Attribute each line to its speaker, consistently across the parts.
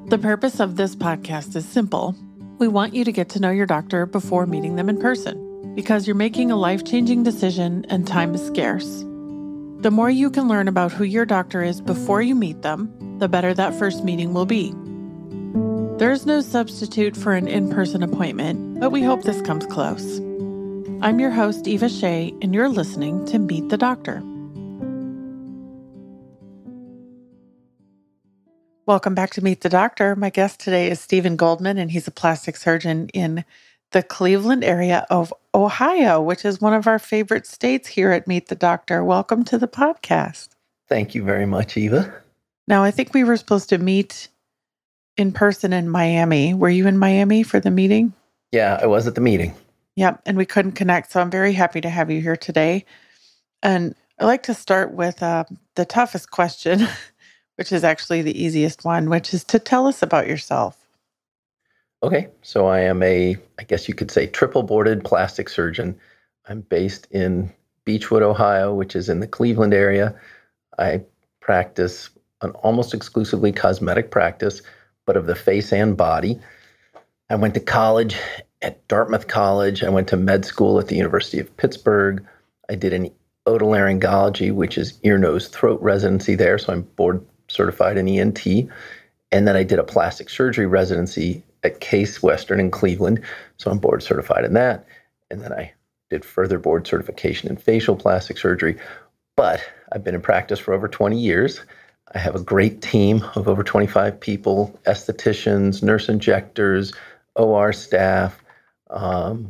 Speaker 1: The purpose of this podcast is simple. We want you to get to know your doctor before meeting them in person, because you're making a life-changing decision and time is scarce. The more you can learn about who your doctor is before you meet them, the better that first meeting will be. There's no substitute for an in-person appointment, but we hope this comes close. I'm your host, Eva Shea, and you're listening to Meet the Doctor. Welcome back to Meet the Doctor. My guest today is Stephen Goldman, and he's a plastic surgeon in the Cleveland area of Ohio, which is one of our favorite states here at Meet the Doctor. Welcome to the podcast.
Speaker 2: Thank you very much, Eva.
Speaker 1: Now, I think we were supposed to meet in person in Miami. Were you in Miami for the meeting?
Speaker 2: Yeah, I was at the meeting.
Speaker 1: Yep, and we couldn't connect, so I'm very happy to have you here today. And I like to start with the toughest question, which is actually the easiest one, which is to tell us about yourself.
Speaker 2: Okay, so I am I guess you could say, triple-boarded plastic surgeon. I'm based in Beechwood, Ohio, which is in the Cleveland area. I practice an almost exclusively cosmetic practice, but of the face and body. I went to college at Dartmouth College. I went to med school at the University of Pittsburgh. I did an otolaryngology, which is ear, nose, throat residency there, so I'm board certified in ENT. And then I did a plastic surgery residency at Case Western in Cleveland, so I'm board certified in that. And then I did further board certification in facial plastic surgery. But I've been in practice for over 20 years. I have a great team of over 25 people, estheticians, nurse injectors, OR staff.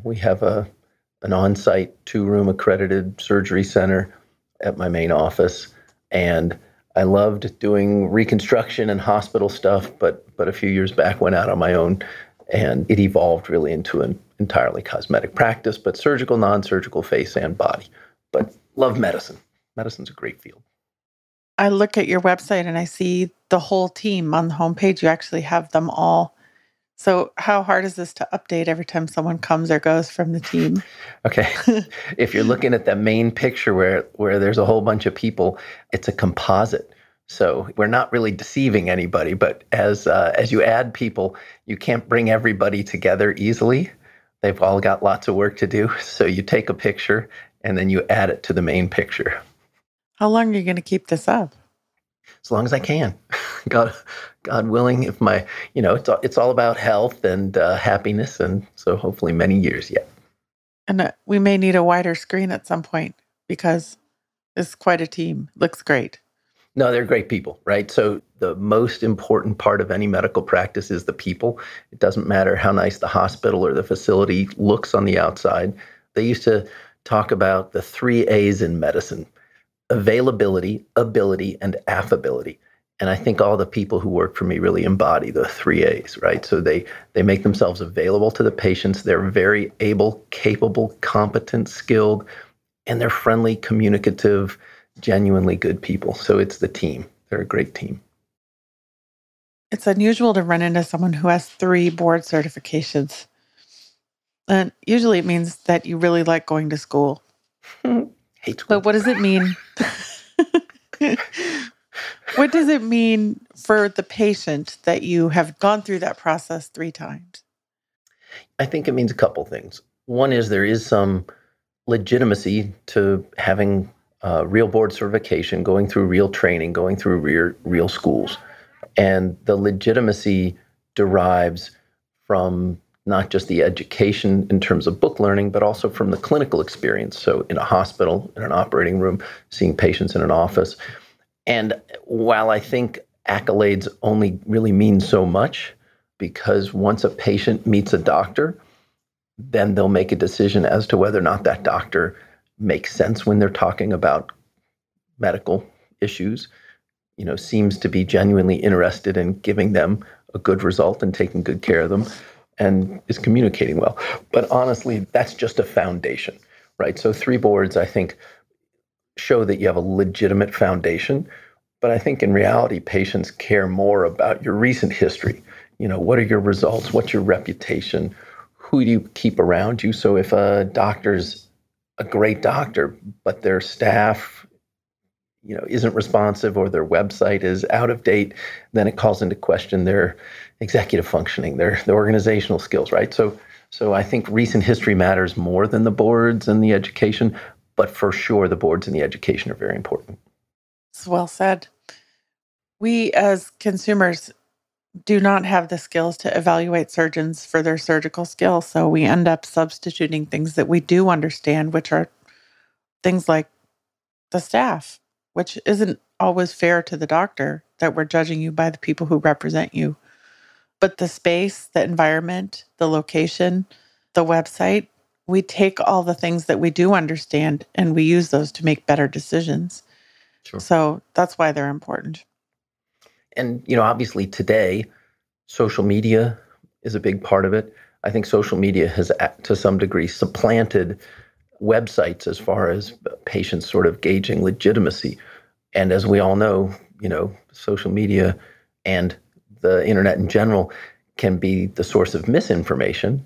Speaker 2: We have an on-site 2-room accredited surgery center at my main office. And I loved doing reconstruction and hospital stuff, but a few years back went out on my own, and it evolved really into an entirely cosmetic practice, but surgical, non-surgical, face and body. But love medicine. Medicine's a great field.
Speaker 1: I look at your website and I see the whole team on the homepage. You actually have them all. So how hard is this to update every time someone comes or goes from the team?
Speaker 2: Okay. If you're looking at the main picture where there's a whole bunch of people, it's a composite. So we're not really deceiving anybody, but as you add people, you can't bring everybody together easily. They've all got lots of work to do. So you take a picture and then you add it to the main picture.
Speaker 1: How long are you going to keep this up?
Speaker 2: As long as I can. God willing, if it's all about health and happiness, and so hopefully many years yet.
Speaker 1: And we may need a wider screen at some point because it's quite a team. Looks great.
Speaker 2: No, they're great people, right? So the most important part of any medical practice is the people. It doesn't matter how nice the hospital or the facility looks on the outside. They used to talk about the 3 A's in medicine: availability, ability, and affability. And I think all the people who work for me really embody the 3 A's, right? So they make themselves available to the patients. They're very able, capable, competent, skilled, and they're friendly, communicative, genuinely good people. So it's the team. They're a great team.
Speaker 1: It's unusual to run into someone who has 3 board certifications. And usually it means that you really like going to school.
Speaker 2: Hate school.
Speaker 1: But what does it mean? What does it mean for the patient that you have gone through that process 3 times?
Speaker 2: I think it means a couple things. One is there is some legitimacy to having real board certification, going through real training, going through real schools. And the legitimacy derives from not just the education in terms of book learning, but also from the clinical experience. So in a hospital, in an operating room, seeing patients in an office. And while I think accolades only really mean so much, because once a patient meets a doctor, then they'll make a decision as to whether or not that doctor makes sense when they're talking about medical issues, seems to be genuinely interested in giving them a good result and taking good care of them, and is communicating well. But honestly, that's just a foundation, right? So 3 boards, I think, show that you have a legitimate foundation. But I think in reality, patients care more about your recent history. What are your results? What's your reputation? Who do you keep around you? So if a doctor's a great doctor, but their staff, isn't responsive or their website is out of date, then it calls into question their executive functioning, their organizational skills, right? So I think recent history matters more than the boards and the education, but for sure the boards and the education are very important.
Speaker 1: It's well said. We as consumers do not have the skills to evaluate surgeons for their surgical skills, so we end up substituting things that we do understand, which are things like the staff, which isn't always fair to the doctor that we're judging you by the people who represent you. But the space, the environment, the location, the website, we take all the things that we do understand and we use those to make better decisions.
Speaker 2: Sure.
Speaker 1: So that's why they're important.
Speaker 2: And, obviously today, social media is a big part of it. I think social media has, to some degree, supplanted websites as far as patients sort of gauging legitimacy. And as we all know, social media and the internet in general can be the source of misinformation.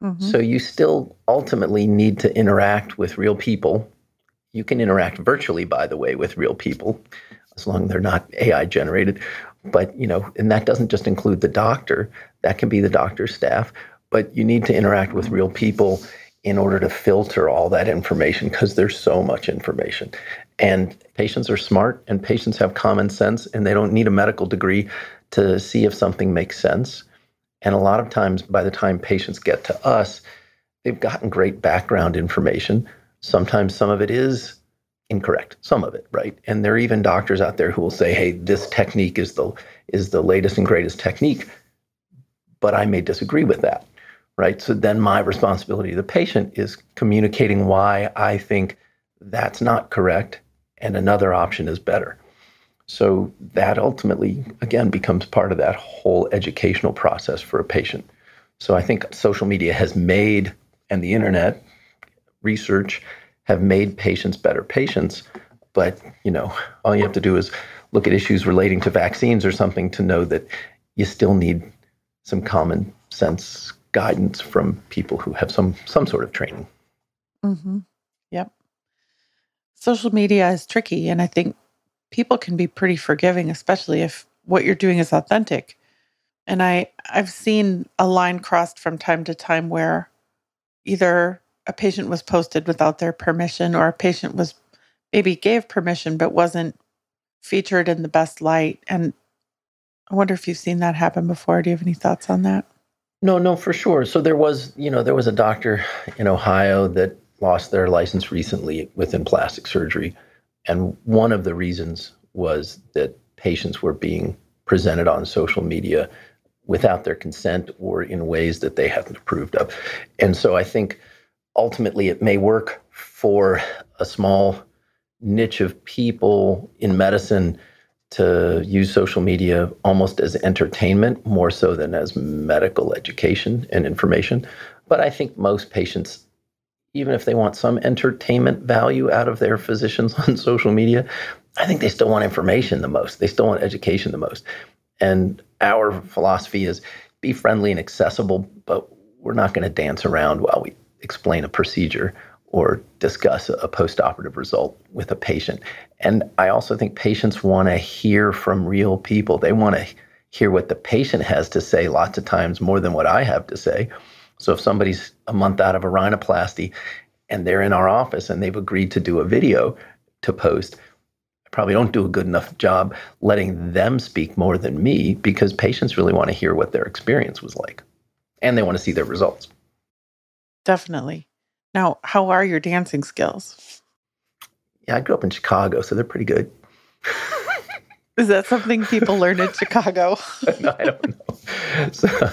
Speaker 2: Mm-hmm. So you still ultimately need to interact with real people. You can interact virtually, by the way, with real people, as long as they're not AI generated. But, and that doesn't just include the doctor. That can be the doctor's staff. But you need to interact with real people in order to filter all that information, because there's so much information. And patients are smart, and patients have common sense, and they don't need a medical degree to see if something makes sense. And a lot of times, by the time patients get to us, they've gotten great background information. Sometimes some of it is incorrect, some of it, right? And there are even doctors out there who will say, hey, this technique is the latest and greatest technique, but I may disagree with that, right? So then my responsibility to the patient is communicating why I think that's not correct and another option is better. So that ultimately, again, becomes part of that whole educational process for a patient. So I think social media has made, and the internet, research, have made patients better patients. But, all you have to do is look at issues relating to vaccines or something to know that you still need some common sense guidance from people who have some sort of training.
Speaker 1: Mm-hmm. Yep. Social media is tricky, and I think people can be pretty forgiving, especially if what you're doing is authentic. And I've seen a line crossed from time to time where either a patient was posted without their permission, or a patient was maybe gave permission but wasn't featured in the best light. And I wonder if you've seen that happen before. Do you have any thoughts on that?
Speaker 2: No, for sure. So there was a doctor in Ohio that lost their license recently within plastic surgery. And one of the reasons was that patients were being presented on social media without their consent or in ways that they hadn't approved of. And so I think ultimately it may work for a small niche of people in medicine to use social media almost as entertainment, more so than as medical education and information. But I think most patients, even if they want some entertainment value out of their physicians on social media, I think they still want information the most. They still want education the most. And our philosophy is be friendly and accessible, but we're not going to dance around while we explain a procedure or discuss a postoperative result with a patient. And I also think patients want to hear from real people. They want to hear what the patient has to say lots of times more than what I have to say. So if somebody's a month out of a rhinoplasty and they're in our office and they've agreed to do a video to post, I probably don't do a good enough job letting them speak more than me, because patients really want to hear what their experience was like. And they want to see their results.
Speaker 1: Definitely. Now, how are your dancing skills?
Speaker 2: Yeah, I grew up in Chicago, so they're pretty good.
Speaker 1: Is that something people learn in Chicago?
Speaker 2: No, I don't know. So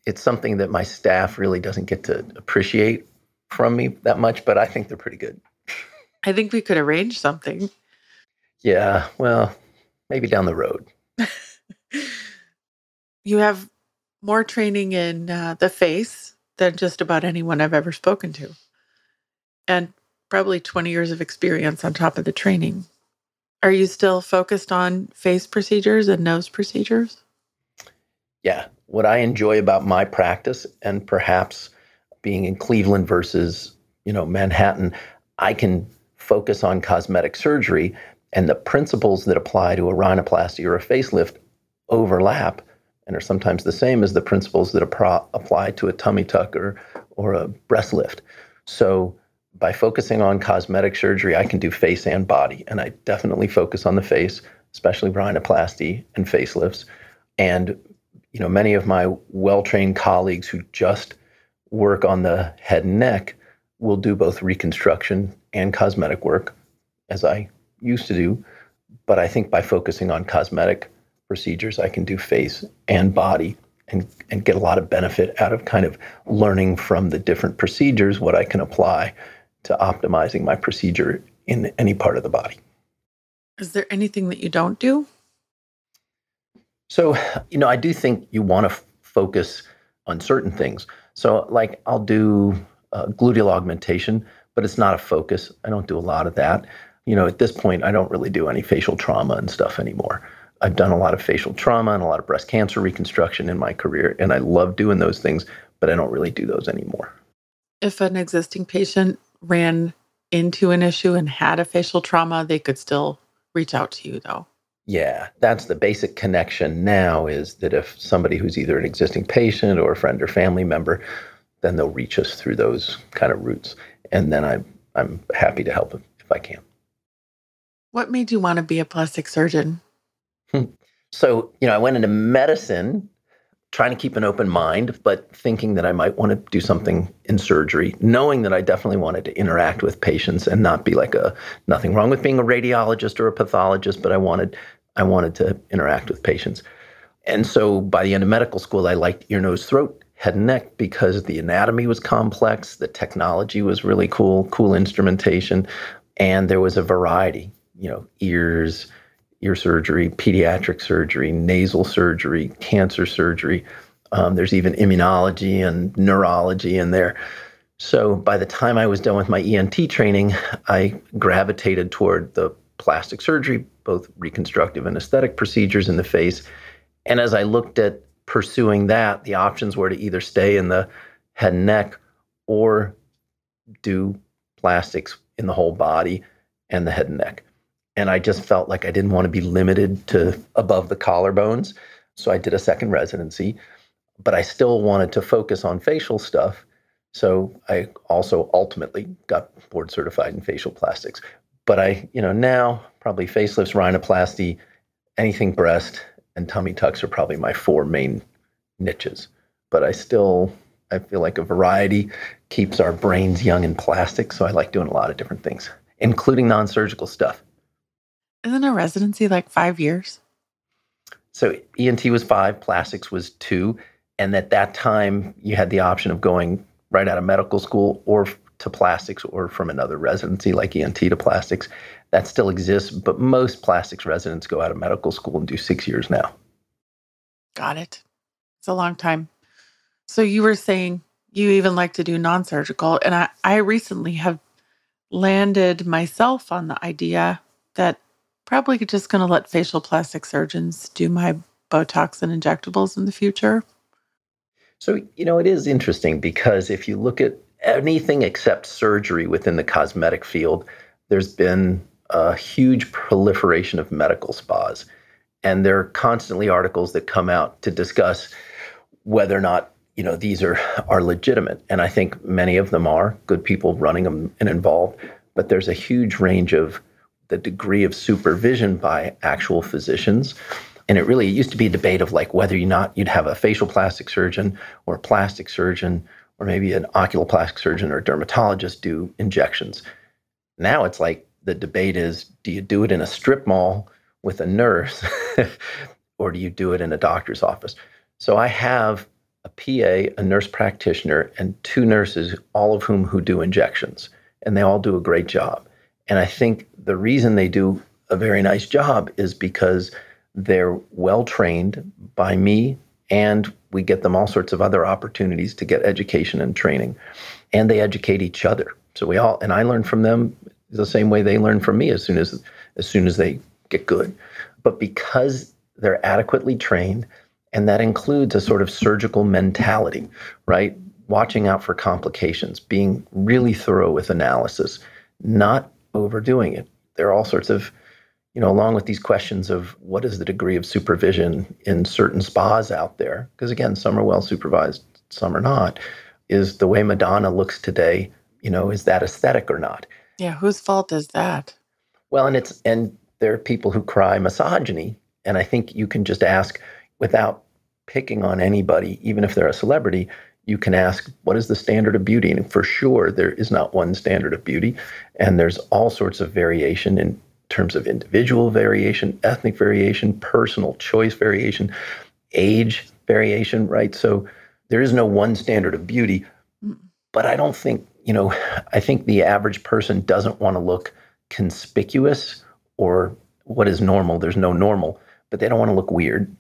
Speaker 2: it's something that my staff really doesn't get to appreciate from me that much, but I think they're pretty good.
Speaker 1: I think we could arrange something.
Speaker 2: Yeah, well, maybe down the road.
Speaker 1: You have more training in the face than just about anyone I've ever spoken to. And probably 20 years of experience on top of the training. Are you still focused on face procedures and nose procedures?
Speaker 2: Yeah. What I enjoy about my practice, and perhaps being in Cleveland versus, Manhattan, I can focus on cosmetic surgery and the principles that apply to a rhinoplasty or a facelift overlap and are sometimes the same as the principles that apply to a tummy tuck or a breast lift. So by focusing on cosmetic surgery, I can do face and body, and I definitely focus on the face, especially rhinoplasty and facelifts. And many of my well-trained colleagues who just work on the head and neck will do both reconstruction and cosmetic work, as I used to do. But I think by focusing on cosmetic procedures, I can do face and body and get a lot of benefit out of kind of learning from the different procedures what I can apply to optimizing my procedure in any part of the body.
Speaker 1: Is there anything that you don't do?
Speaker 2: So, I do think you want to focus on certain things. So, like, I'll do gluteal augmentation, but it's not a focus. I don't do a lot of that. At this point, I don't really do any facial trauma and stuff anymore. I've done a lot of facial trauma and a lot of breast cancer reconstruction in my career, and I love doing those things, but I don't really do those anymore.
Speaker 1: If an existing patient ran into an issue and had a facial trauma, they could still reach out to you, though.
Speaker 2: Yeah, that's the basic connection now, is that if somebody who's either an existing patient or a friend or family member, then they'll reach us through those kind of routes. And then I'm happy to help them if I can.
Speaker 1: What made you want to be a plastic surgeon?
Speaker 2: So, I went into medicine trying to keep an open mind, but thinking that I might want to do something in surgery, knowing that I definitely wanted to interact with patients and not be like nothing wrong with being a radiologist or a pathologist, but I wanted to interact with patients. And so by the end of medical school, I liked ear, nose, throat, head and neck because the anatomy was complex, the technology was really cool instrumentation, and there was a variety, ears, ear surgery, pediatric surgery, nasal surgery, cancer surgery. There's even immunology and neurology in there. So by the time I was done with my ENT training, I gravitated toward the plastic surgery, both reconstructive and aesthetic procedures in the face. And as I looked at pursuing that, the options were to either stay in the head and neck or do plastics in the whole body and the head and neck. And I just felt like I didn't want to be limited to above the collarbones. So I did a second residency, but I still wanted to focus on facial stuff. So I also ultimately got board certified in facial plastics. But now probably facelifts, rhinoplasty, anything breast, and tummy tucks are probably my four main niches. But I feel like a variety keeps our brains young and plastic. So I like doing a lot of different things, including non-surgical stuff.
Speaker 1: Isn't a residency like 5 years?
Speaker 2: So ENT was 5, plastics was 2. And at that time, you had the option of going right out of medical school or to plastics or from another residency like ENT to plastics. That still exists, but most plastics residents go out of medical school and do 6 years now.
Speaker 1: Got it. It's a long time. So you were saying you even like to do non-surgical, and I recently have landed myself on the idea that probably just going to let facial plastic surgeons do my Botox and injectables in the future.
Speaker 2: So, it is interesting because if you look at anything except surgery within the cosmetic field, there's been a huge proliferation of medical spas. And there are constantly articles that come out to discuss whether or not, these are legitimate. And I think many of them are good people running them and involved. But there's a huge range of the degree of supervision by actual physicians. And it used to be a debate of like whether or not you'd have a facial plastic surgeon or a plastic surgeon or maybe an oculoplastic surgeon or a dermatologist do injections. Now it's like the debate is, do you do it in a strip mall with a nurse or do you do it in a doctor's office? So I have a PA, a nurse practitioner, and 2 nurses, all of who do injections, and they all do a great job. And I think the reason they do a very nice job is because they're well trained by me, and we get them all sorts of other opportunities to get education and training, and they educate each other. So and I learn from them the same way they learn from me as soon as they get good. But because they're adequately trained, and that includes a sort of surgical mentality, right? Watching out for complications, being really thorough with analysis, not overdoing it. There are all sorts of, along with these questions of what is the degree of supervision in certain spas out there, because again, some are well supervised, some are not, is the way Madonna looks today, is that aesthetic or not?
Speaker 1: Yeah, whose fault is that?
Speaker 2: Well, and there are people who cry misogyny, and I think you can just ask without picking on anybody, even if they're a celebrity, you can ask, what is the standard of beauty? And for sure, there is not one standard of beauty. And there's all sorts of variation in terms of individual variation, ethnic variation, personal choice variation, age variation, right? So there is no one standard of beauty. But I don't think, I think the average person doesn't want to look conspicuous or what is normal. There's no normal, but they don't want to look weird,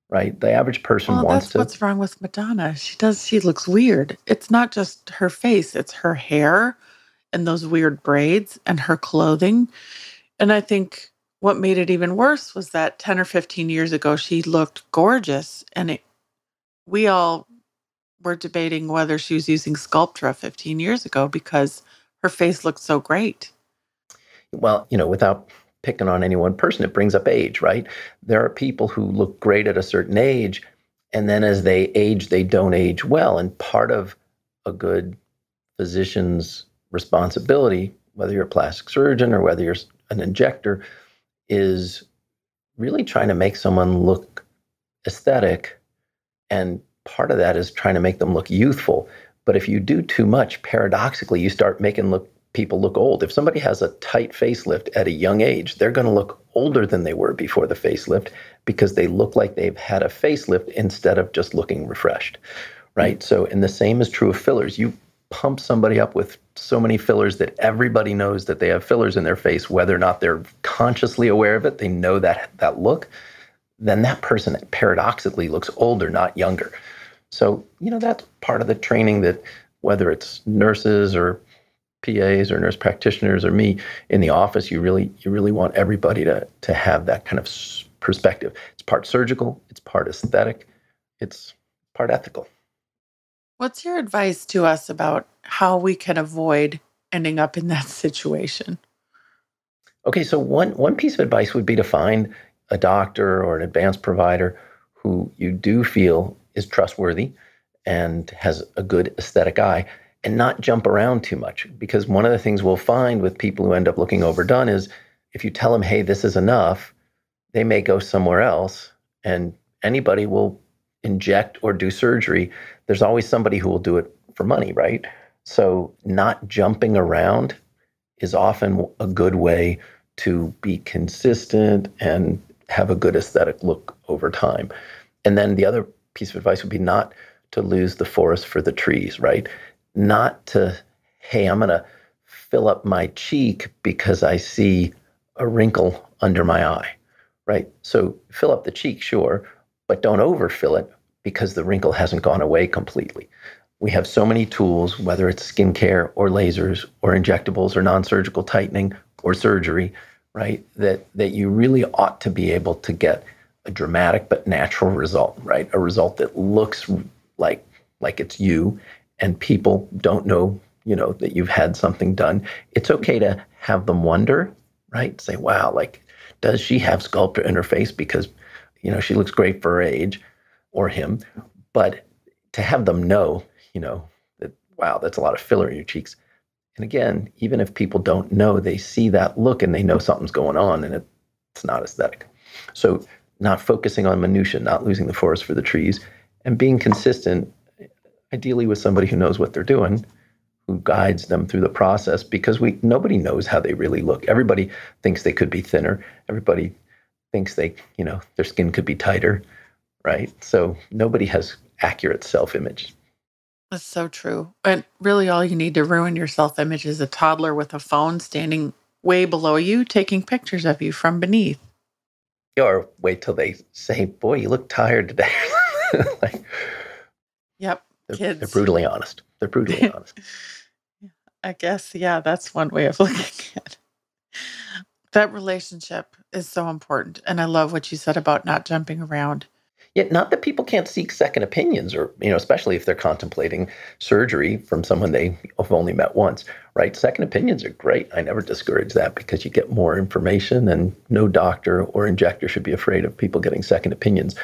Speaker 2: right? The average person wants
Speaker 1: That's
Speaker 2: to.
Speaker 1: what's wrong with Madonna. She looks weird. It's not just her face, it's her hair and those weird braids and her clothing. And I think what made it even worse was that 10 or 15 years ago, she looked gorgeous. And we all were debating whether she was using Sculptra 15 years ago because her face looked so great.
Speaker 2: Well, without picking on any one person, it brings up age, right? There are people who look great at a certain age, and then as they age, they don't age well. And part of a good physician's responsibility, whether you're a plastic surgeon or whether you're an injector, is really trying to make someone look aesthetic. And part of that is trying to make them look youthful. But if you do too much, paradoxically, you start making people look old. If somebody has a tight facelift at a young age, they're going to look older than they were before the facelift because they look like they've had a facelift instead of just looking refreshed, right? So, and the same is true of fillers. You pump somebody up with so many fillers that everybody knows that they have fillers in their face, whether or not they're consciously aware of it, they know that look, then that person paradoxically looks older, not younger. So, that's part of the training that whether it's nurses or PAs or nurse practitioners or me in the office, you really want everybody to have that kind of perspective. It's part surgical, it's part aesthetic, it's part ethical.
Speaker 1: What's your advice to us about how we can avoid ending up in that situation?
Speaker 2: Okay, so one piece of advice would be to find a doctor or an advanced provider who you do feel is trustworthy and has a good aesthetic eye, and not jump around too much. Because one of the things we'll find with people who end up looking overdone is if you tell them, hey, this is enough, they may go somewhere else, and anybody will inject or do surgery. There's always somebody who will do it for money, right? So not jumping around is often a good way to be consistent and have a good aesthetic look over time. And then the other piece of advice would be not to lose the forest for the trees, right? Not to, hey, I'm going to fill up my cheek because I see a wrinkle under my eye, right? So fill up the cheek, sure, but don't overfill it because the wrinkle hasn't gone away completely. We have so many tools, whether it's skincare or lasers or injectables or non-surgical tightening or surgery, right? That you really ought to be able to get a dramatic but natural result, right? A result that looks like it's you, and people don't know, that you've had something done. It's okay to have them wonder, right? Say, wow, does she have sculpture in her face because, she looks great for her age, or him? But to have them know, that, wow, that's a lot of filler in your cheeks. And again, even if people don't know, they see that look and they know something's going on, and it's not aesthetic. So not focusing on minutia, not losing the forest for the trees, and being consistent, ideally with somebody who knows what they're doing, who guides them through the process, because nobody knows how they really look. Everybody thinks they could be thinner. Everybody thinks their skin could be tighter, right? So nobody has accurate self-image.
Speaker 1: That's so true. And really, all you need to ruin your self image is a toddler with a phone standing way below you, taking pictures of you from beneath.
Speaker 2: Or wait till they say, boy, you look tired today.
Speaker 1: Yep.
Speaker 2: They're
Speaker 1: Kids.
Speaker 2: brutally honest. They're brutally honest.
Speaker 1: I guess, yeah, that's one way of looking at it. That relationship is so important. And I love what you said about not jumping around.
Speaker 2: Yet, not that people can't seek second opinions or, especially if they're contemplating surgery from someone they have only met once, right? Second opinions are great. I never discourage that because you get more information, and no doctor or injector should be afraid of people getting second opinions.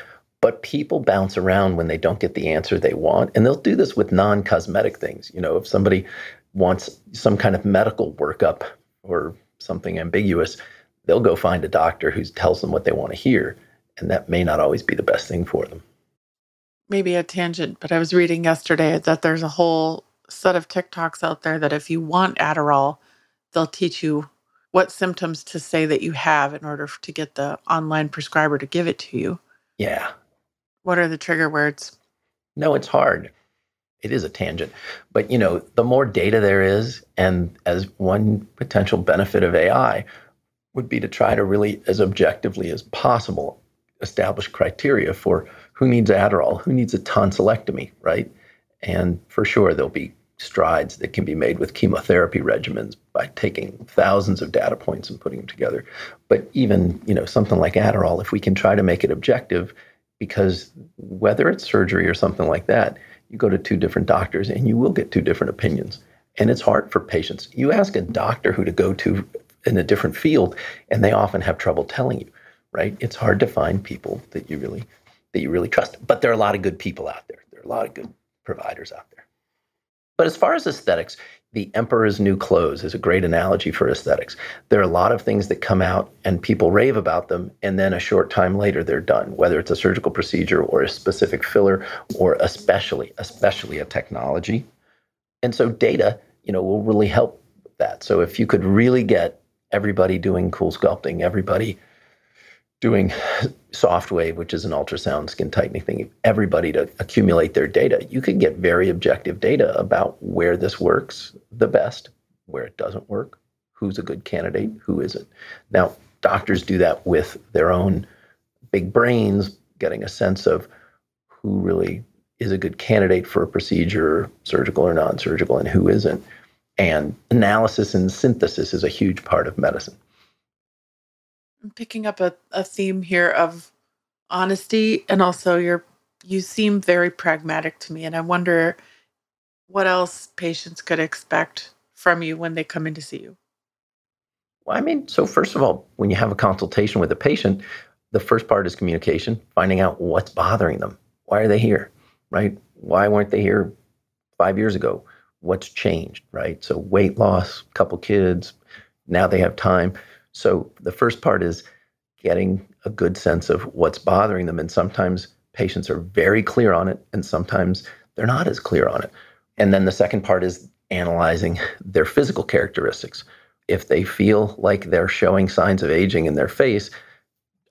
Speaker 2: But people bounce around when they don't get the answer they want. And they'll do this with non-cosmetic things. If somebody wants some kind of medical workup or something ambiguous, they'll go find a doctor who tells them what they want to hear. And that may not always be the best thing for them.
Speaker 1: Maybe a tangent, but I was reading yesterday that there's a whole set of TikToks out there that if you want Adderall, they'll teach you what symptoms to say that you have in order to get the online prescriber to give it to you.
Speaker 2: Yeah.
Speaker 1: What are the trigger words?
Speaker 2: No, it's hard. It is a tangent. But, the more data there is, and as one potential benefit of AI would be to try to really, as objectively as possible, establish criteria for who needs Adderall, who needs a tonsillectomy, right? And for sure, there'll be strides that can be made with chemotherapy regimens by taking thousands of data points and putting them together. But even, something like Adderall, if we can try to make it objective, because whether it's surgery or something like that, you go to two different doctors and you will get two different opinions. And it's hard for patients. You ask a doctor who to go to in a different field, and they often have trouble telling you, right? It's hard to find people that you really trust. But there are a lot of good people out there. There are a lot of good providers out there. But as far as aesthetics, the emperor's new clothes is a great analogy for aesthetics. There are a lot of things that come out and people rave about them, and then a short time later they're done, whether it's a surgical procedure or a specific filler or especially a technology. And so data, will really help with that. So if you could really get everybody doing cool sculpting, everybody doing soft wave, which is an ultrasound skin tightening thing, everybody to accumulate their data, you could get very objective data about where this works the best, where it doesn't work, who's a good candidate, who isn't. Now, doctors do that with their own big brains, getting a sense of who really is a good candidate for a procedure, surgical or non-surgical, and who isn't. And analysis and synthesis is a huge part of medicine.
Speaker 1: I'm picking up a theme here of honesty, and also you seem very pragmatic to me, and I wonder what else patients could expect from you when they come in to see you.
Speaker 2: Well, so first of all, when you have a consultation with a patient, the first part is communication, finding out what's bothering them. Why are they here, right? Why weren't they here 5 years ago? What's changed, right? So weight loss, couple kids, now they have time. So the first part is getting a good sense of what's bothering them. And sometimes patients are very clear on it, and sometimes they're not as clear on it. And then the second part is analyzing their physical characteristics. If they feel like they're showing signs of aging in their face,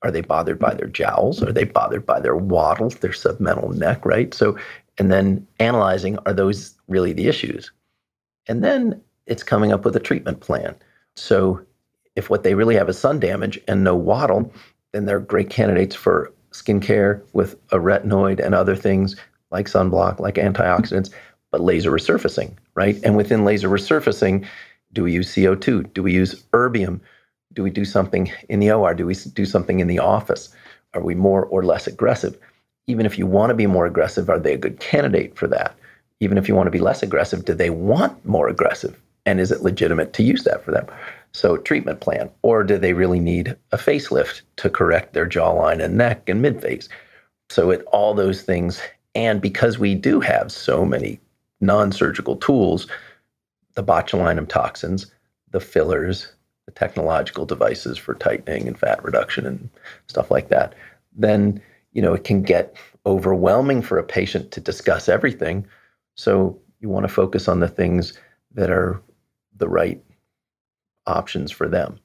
Speaker 2: are they bothered by their jowls? Are they bothered by their wattles, their submental neck, right? So, and then analyzing, are those really the issues? And then it's coming up with a treatment plan. So if what they really have is sun damage and no wattle, then they're great candidates for skincare with a retinoid and other things like sunblock, like antioxidants, but laser resurfacing, right? And within laser resurfacing, do we use CO2? Do we use erbium? Do we do something in the OR? Do we do something in the office? Are we more or less aggressive? Even if you want to be more aggressive, are they a good candidate for that? Even if you want to be less aggressive, do they want more aggressive? And is it legitimate to use that for them? So treatment plan. Or do they really need a facelift to correct their jawline and neck and mid-face? So all those things. And because we do have so many non-surgical tools, the botulinum toxins, the fillers, the technological devices for tightening and fat reduction and stuff like that, then, it can get overwhelming for a patient to discuss everything. So you want to focus on the things that are the right options for them.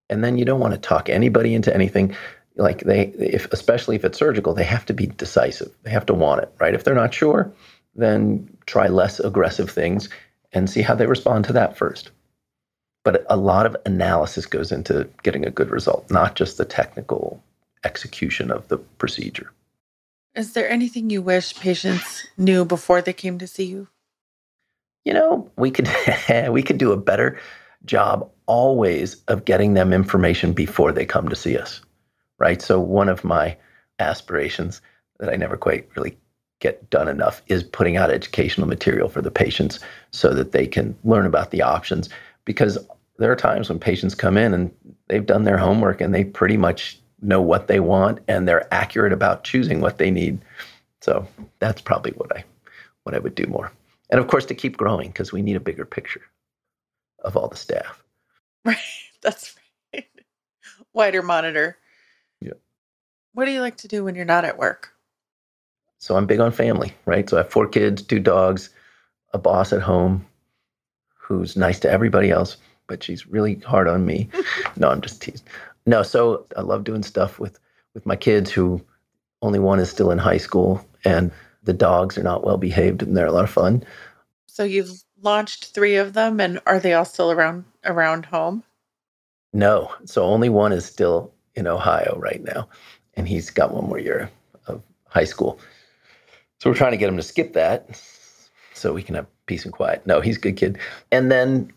Speaker 2: And then you don't want to talk anybody into anything. Like especially if it's surgical, they have to be decisive. They have to want it, right? If they're not sure, then try less aggressive things and see how they respond to that first. But a lot of analysis goes into getting a good result, not just the technical execution of the procedure.
Speaker 1: Is there anything you wish patients knew before they came to see you?
Speaker 2: We could do a better job always of getting them information before they come to see us, right? So one of my aspirations that I never quite really get done enough is putting out educational material for the patients so that they can learn about the options. Because there are times when patients come in and they've done their homework and they pretty much know what they want and they're accurate about choosing what they need. So that's probably what I would do more. And of course, to keep growing, because we need a bigger picture of all the staff.
Speaker 1: Right. That's right. Wider monitor.
Speaker 2: Yeah.
Speaker 1: What do you like to do when you're not at work?
Speaker 2: So I'm big on family, right? So I have 4 kids, 2 dogs, a boss at home who's nice to everybody else, but she's really hard on me. No, I'm just teasing. No, so I love doing stuff with my kids, who only one is still in high school, and the dogs are not well behaved and they're a lot of fun.
Speaker 1: So you've launched 3 of them, and are they all still around home?
Speaker 2: No, so only one is still in Ohio right now, and he's got one more year of high school. So we're trying to get him to skip that so we can have peace and quiet. No, he's a good kid. And then,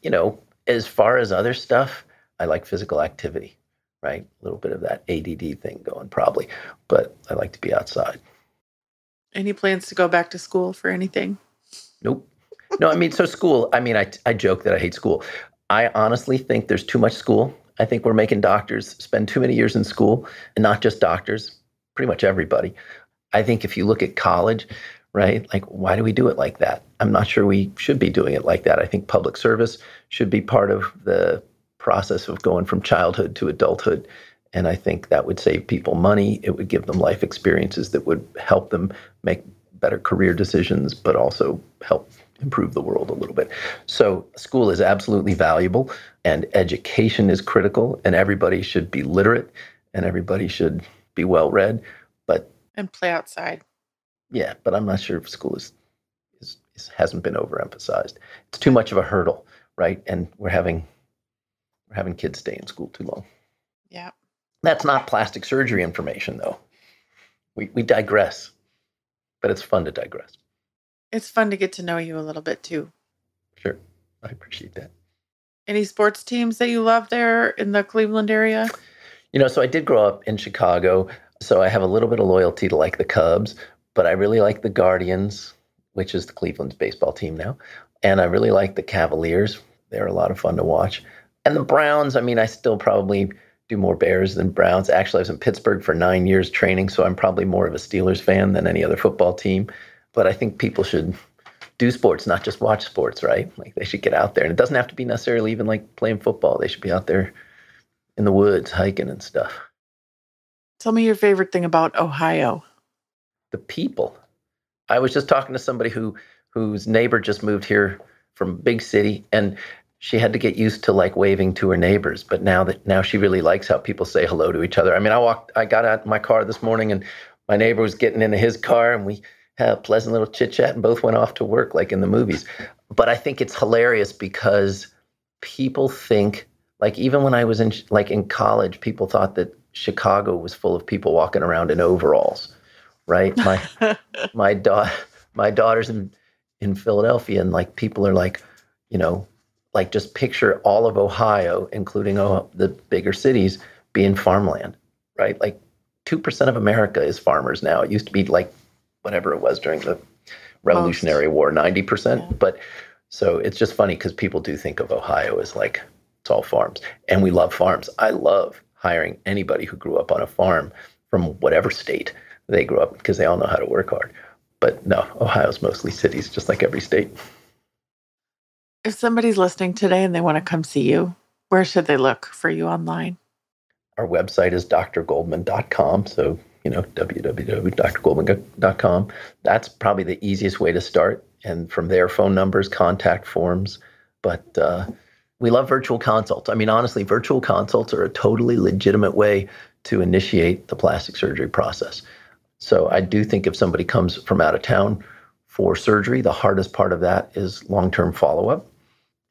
Speaker 2: as far as other stuff, I like physical activity, right? A little bit of that ADD thing going probably, but I like to be outside.
Speaker 1: Any plans to go back to school for anything?
Speaker 2: Nope. No, so school, I joke that I hate school. I honestly think there's too much school. I think we're making doctors spend too many years in school, and not just doctors, pretty much everybody. I think if you look at college, right, like, why do we do it like that? I'm not sure we should be doing it like that. I think public service should be part of the process of going from childhood to adulthood. And I think that would save people money. It would give them life experiences that would help them make better career decisions, but also help improve the world a little bit. So school is absolutely valuable, and education is critical, and everybody should be literate, and everybody should be well read.
Speaker 1: And play outside.
Speaker 2: Yeah, but I'm not sure if school hasn't been overemphasized. It's too much of a hurdle, right? And we're having kids stay in school too long.
Speaker 1: Yeah.
Speaker 2: That's not plastic surgery information, though. We digress, but it's fun to digress.
Speaker 1: It's fun to get to know you a little bit too.
Speaker 2: Sure, I appreciate that.
Speaker 1: Any sports teams that you love there in the Cleveland area?
Speaker 2: So I did grow up in Chicago, so I have a little bit of loyalty to like the Cubs, but I really like the Guardians, which is the Cleveland's baseball team now. And I really like the Cavaliers. They're a lot of fun to watch. And the Browns, I still probably do more Bears than Browns. Actually, I was in Pittsburgh for 9 years training, so I'm probably more of a Steelers fan than any other football team. But I think people should do sports, not just watch sports, right? Like, they should get out there. And it doesn't have to be necessarily even like playing football. They should be out there in the woods, hiking and stuff.
Speaker 1: Tell me your favorite thing about Ohio.
Speaker 2: The people. I was just talking to somebody whose neighbor just moved here from a big city, and she had to get used to like waving to her neighbors. But now she really likes how people say hello to each other. I got out of my car this morning, and my neighbor was getting into his car, and we had a pleasant little chit chat and both went off to work like in the movies. But I think it's hilarious because people think, like, even when I was in college, people thought that Chicago was full of people walking around in overalls, right? My daughter's in Philadelphia, and like people are like, like, just picture all of Ohio, including the bigger cities, being farmland, right? Like 2% of America is farmers now. It used to be like whatever it was during the Revolutionary War, 90%. Yeah. But so it's just funny because people do think of Ohio as like, it's all farms, and we love farms. I love hiring anybody who grew up on a farm from whatever state they grew up, because they all know how to work hard. But no, Ohio's mostly cities, just like every state.
Speaker 1: If somebody's listening today and they want to come see you, where should they look for you online?
Speaker 2: Our website is drgoldman.com. So, www.drgoldman.com. That's probably the easiest way to start. And from there, phone numbers, contact forms. But we love virtual consults. Honestly, virtual consults are a totally legitimate way to initiate the plastic surgery process. So I do think if somebody comes from out of town for surgery, the hardest part of that is long-term follow-up.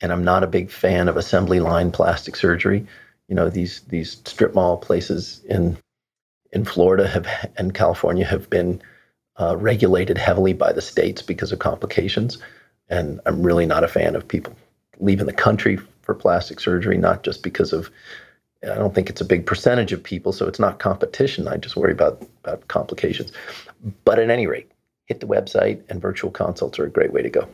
Speaker 2: And I'm not a big fan of assembly line plastic surgery. These strip mall places in Florida and California have been regulated heavily by the states because of complications. And I'm really not a fan of people leaving the country for plastic surgery, not just because of I don't think it's a big percentage of people, so it's not competition. I just worry about complications. But at any rate, hit the website, and virtual consults are a great way to go.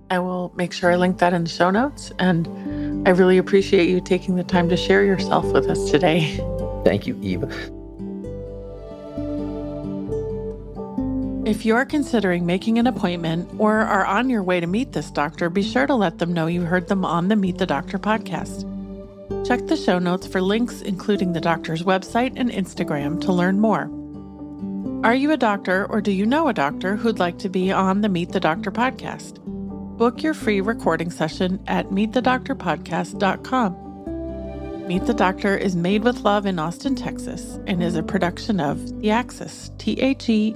Speaker 1: I will make sure I link that in the show notes, and I really appreciate you taking the time to share yourself with us today.
Speaker 2: Thank you, Eva.
Speaker 1: If you're considering making an appointment or are on your way to meet this doctor, be sure to let them know you heard them on the Meet the Doctor podcast. Check the show notes for links, including the doctor's website and Instagram, to learn more. Are you a doctor, or do you know a doctor who'd like to be on the Meet the Doctor podcast? Book your free recording session at meetthedoctorpodcast.com. Meet the Doctor is made with love in Austin, Texas, and is a production of The Axis, TheAxis.io.